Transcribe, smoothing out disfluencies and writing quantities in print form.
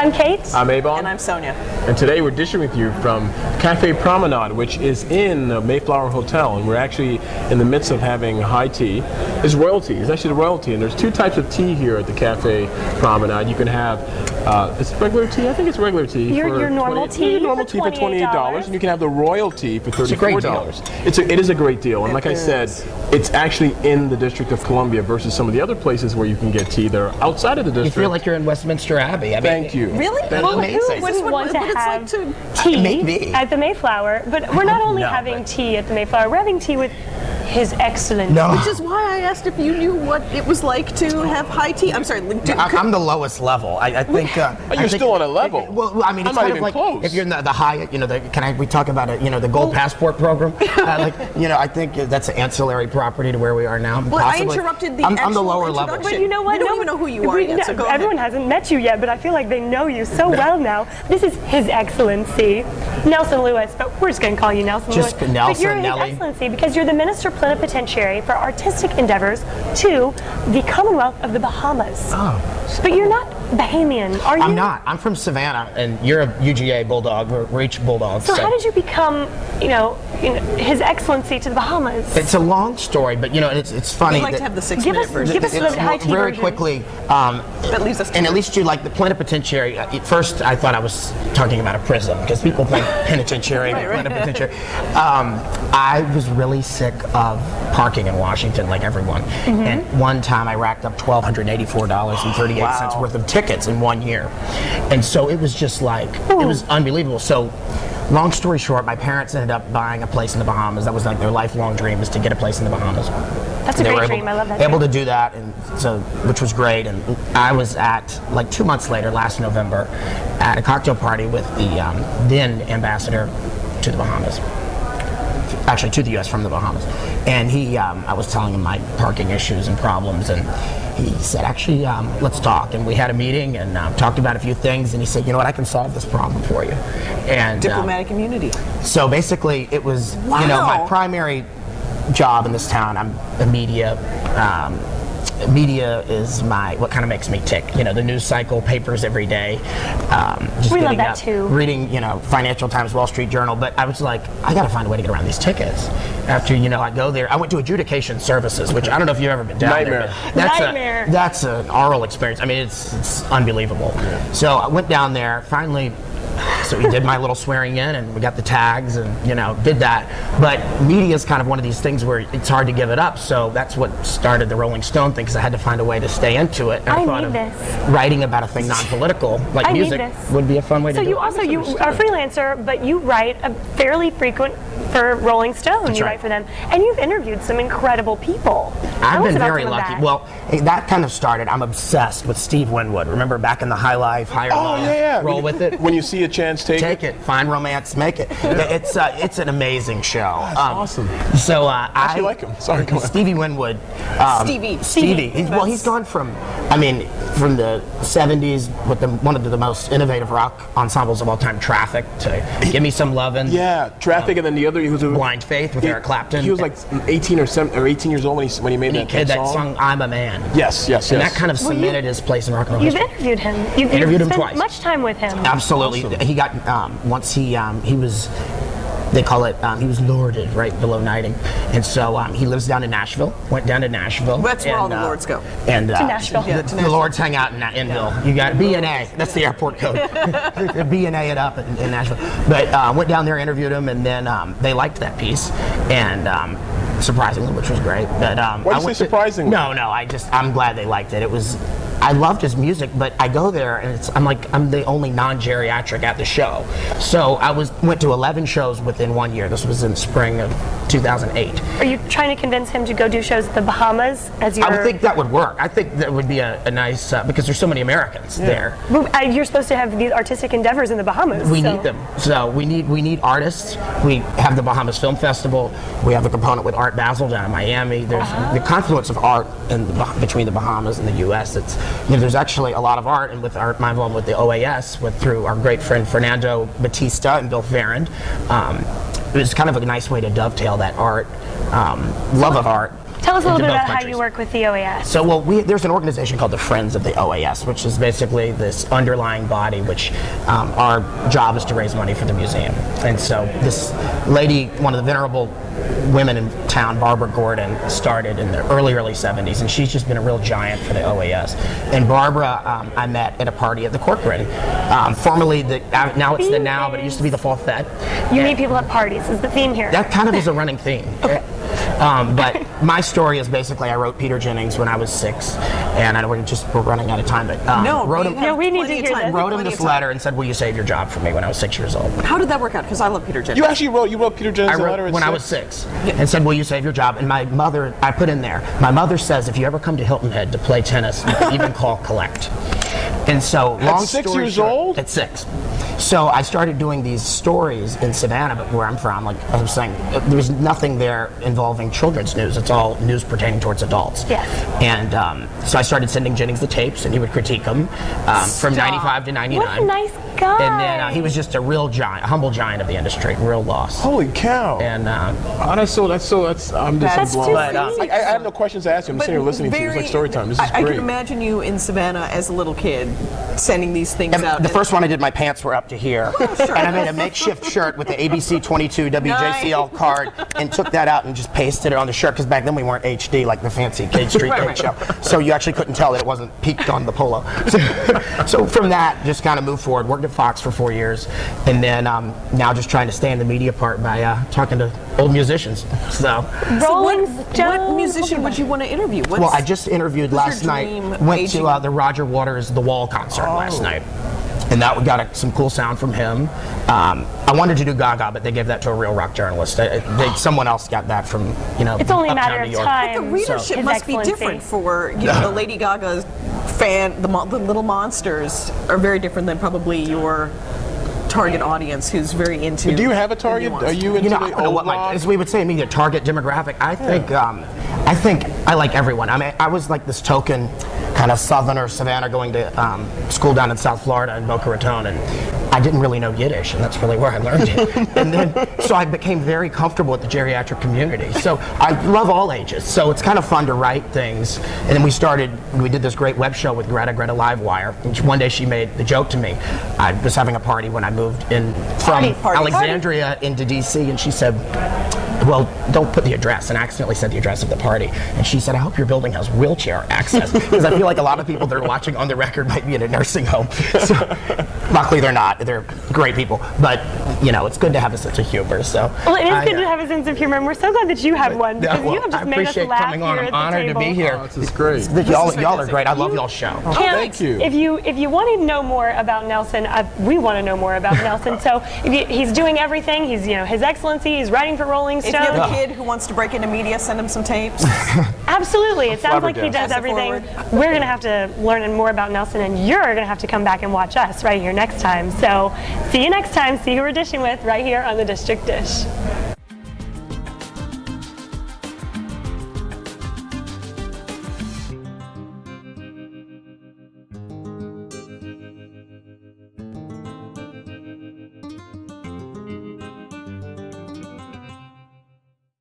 I'm Kate. I'm Ebong. And I'm Sonya. And today we're dishing with you from Cafe Promenade, which is in the Mayflower Hotel. And we're actually in the midst of having high tea. It's royalty. It's actually the royalty. And there's two types of tea here at the Cafe Promenade. You can have, it's regular tea? I think it's regular tea. Your normal tea. Your normal tea for $28. And you can have the royal tea for $34. It is a great deal. And like I said, it's actually in the District of Columbia versus some of the other places where you can get tea that are outside of the district. You feel like you're in Westminster Abbey. I mean, Thank you. Really? Well, who wouldn't want to have tea at the Mayflower? But we're not only having tea at the Mayflower, we're having tea with His Excellency. No. Which is why I asked if you knew what it was like to have high tea. I'm sorry. I'm the lowest level. I think. You're still on a level. Well, I mean, it's kind of like close. if you're in the high, we talk about it, the gold passport program? I think that's an ancillary property to where we are now. Well, possibly. I interrupted the I'm the lower level. But you know what? We don't even know who you are yet, so go ahead. Everyone hasn't met you yet, but I feel like they know you so well now. This is His Excellency, Nelson Lewis, but we're just going to call you Nelson Lewis. Just Nelson, but you're His Nelly. Excellency because you're the Minister Plenipotentiary for artistic endeavors to the Commonwealth of the Bahamas. Oh. But you're not Bahamian, are you? I'm not. I'm from Savannah, and you're a UGA Bulldog. We're each Bulldogs. So how did you become, His Excellency to the Bahamas? It's a long story, but it's funny. We'd like to have the 6-minute version. Give us the high tea very version. quickly. That leaves us. And at least you like the plenipotentiary. At first, I thought I was talking about a prison because people think penitentiary, plenipotentiary. I was really sick of parking in Washington, like everyone. And one time, I racked up $1,284.38 worth of tickets in 1 year, and so it was just like it was unbelievable. So. Long story short, my parents ended up buying a place in the Bahamas. That was like their lifelong dream, is to get a place in the Bahamas. That's a great dream. I love that. Able to do that, and so which was great. And I was at 2 months later, last November, at a cocktail party with the then ambassador to the Bahamas. Actually, to the U.S. from the Bahamas, and I was telling him my parking issues and problems, and he said, actually, let's talk. And we had a meeting and talked about a few things, and he said, you know what, I can solve this problem for you. And Diplomatic immunity. So basically, it was my primary job in this town. I'm a media. Media is what kind of makes me tick. The news cycle, papers every day. Just we love getting that up, too. Reading, Financial Times, Wall Street Journal. But I was like, I got to find a way to get around these tickets. After I go there, I went to adjudication services, which I don't know if you've ever been down there. Nightmare. That's an oral experience. I mean, it's unbelievable. Yeah. So I went down there. Finally. So we did my little swearing in, and we got the tags, and did that. But media is kind of one of these things where it's hard to give it up. So that's what started the Rolling Stone thing, because I had to find a way to stay into it. And I thought of writing about a thing non-political, like music, would be a fun way to do it. So you are a freelancer, but you write fairly frequent for Rolling Stone. That's you write for them, and you've interviewed some incredible people. I've been very lucky. Well, that kind of started. I'm obsessed with Steve Winwood. Remember back in the High Life, Higher Life, Roll with it. When you see a chance, take it. Find romance, make it. It's an amazing show. That's awesome. So I like him. Sorry, go on. Stevie Winwood. Stevie. He's gone from the 70s with one of the most innovative rock ensembles of all time, Traffic, to Give Me Some Lovin'. Yeah, Traffic, and then the other he was Blind Faith with Eric Clapton. He was like 18 or 18 years old when he made that song. I'm a Man. Yes. And that kind of cemented his place in rock and roll history. You've interviewed him. You've interviewed him spent twice. Much time with him. Absolutely. Awesome. He got once he was. They call it, he was lorded right below knighting. And so he lives down in Nashville, went down to Nashville. That's where all the lords go. And to Nashville. The lords hang out in Hill. You got B&A, that's the airport code. B&A it up in Nashville. But went down there, interviewed him, and then they liked that piece. And surprisingly, which was great. But why do you say surprisingly? No, I'm glad they liked it. I loved his music, but I go there and I'm the only non-geriatric at the show. So I went to 11 shows within 1 year. This was in spring of 2008. Are you trying to convince him to go do shows at the Bahamas as your... I would think that would work. I think that would be a nice, because there's so many Americans there. You're supposed to have these artistic endeavors in the Bahamas. We need them. So we need artists. We have the Bahamas Film Festival. We have a component with Art Basel down in Miami. There's the confluence of art between the Bahamas and the U.S. There's actually a lot of art, and with my involvement with the OAS, through our great friend Fernando Batista and Bill Farrand. It was kind of a nice way to dovetail that art, love of art. Tell us a little bit about how you work with the OAS. So, well, there's an organization called the Friends of the OAS, which is basically this underlying body which our job is to raise money for the museum. And so this lady, one of the venerable women in town, Barbara Gordon, started in the early 70s, and she's just been a real giant for the OAS. And Barbara, I met at a party at the Corcoran, formerly now it's the Now, but it used to be the Fall Fed. You meet people at parties is the theme here. That kind of is a running theme. Okay. But my story is basically I wrote Peter Jennings when I was 6, and we're running out of time. But we need to hear this. Wrote him this letter and said, "Will you save your job for me?" When I was 6 years old. How did that work out? Because I love Peter Jennings. You actually wrote Peter Jennings a letter when I was 6, and said, "Will you save your job?" And my mother, I put in there, my mother says, if you ever come to Hilton Head to play tennis, you can even call collect. And so, long at 6 story years short, old? At 6. So I started doing these stories in Savannah, but where I'm from, like I was saying, there was nothing there involving children's news. It's all news pertaining towards adults. Yes. And so I started sending Jennings the tapes, and he would critique them from 95 to 99. What a nice guy. And then he was just a real giant, a humble giant of the industry, real lost. Holy cow! And that's I'm just too blown. sweet. I have no questions to ask you. I'm sitting here listening to you. It's like story time. This is I great. can imagine you in Savannah as a little kid sending these things out. The first one I did, my pants were up to here. Sure. And I made a makeshift shirt with the ABC 22 WJCL card and took that out and just pasted it on the shirt, because back then we weren't HD like the fancy Cage Street Code show. So you actually couldn't tell that it wasn't peaked on the polo. So from that, just kind of moved forward. Worked at Fox for 4 years, and then now just trying to stay in the media part by talking to old musicians. So what musician would you want to interview? Well, I just interviewed last night. Went to the Roger Waters' The Wall concert last night. And that got some cool sound from him. I wanted to do Gaga, but they gave that to a real rock journalist. Someone else got that from, It's only a matter of time. But the readership must be different for, the Lady Gaga fan. The little monsters are very different than probably your target audience who's very into. Do you have a target? Are you into I don't know what as we would say, media target demographic. I think I like everyone. I mean, I was like this token kind of southerner Savannah going to school down in South Florida in Boca Raton, and I didn't really know Yiddish, and that's really where I learned it. And then, so I became very comfortable with the geriatric community. So I love all ages. So it's kind of fun to write things. And then we did this great web show with Greta Livewire, which one day she made the joke to me. I was having a party when I moved in from Alexandria into DC, and she said, well, don't put the address, and I accidentally said the address of the party. And she said, I hope your building has wheelchair access, because I feel like a lot of people that are watching on the record might be in a nursing home. So, luckily they're not. They're great people. But, it's good to have a sense of humor. So, well, it is good to have a sense of humor, and we're so glad that you have one, because you have just made us laugh coming on. here I'm at the honored table. to be here. This is great. Y'all are great. I love y'all's show. Thank you. If you want to know more about Nelson, we want to know more about Nelson. So he's doing everything. He's His Excellency. He's writing for Rolling Stone. If you have a kid who wants to break into media, send him some tapes. Absolutely. It sounds like he does everything. We're going to have to learn more about Nelson, and you're going to have to come back and watch us right here next time. So see you next time. See who we're dishing with right here on the District Dish.